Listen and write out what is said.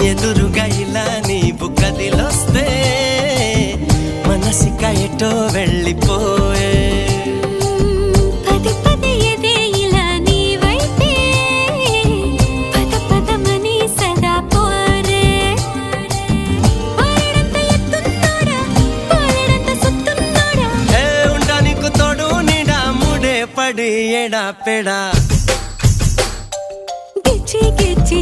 ఎదురుగా ఇలా నీవు కదిలొస్తే మనసిక ఎటో వెళ్ళిపోయే పది పది ఎదే ఇలా నీ వైపే పద పదమని సదా పోరే పారడంత ఎత్తున్నోడా పారడంత సుత్తున్నోడా ఏ ఉండా నీకు తోడు నీడా ముడే పడి ఎడా పెడా గిచ్చి గిచ్చి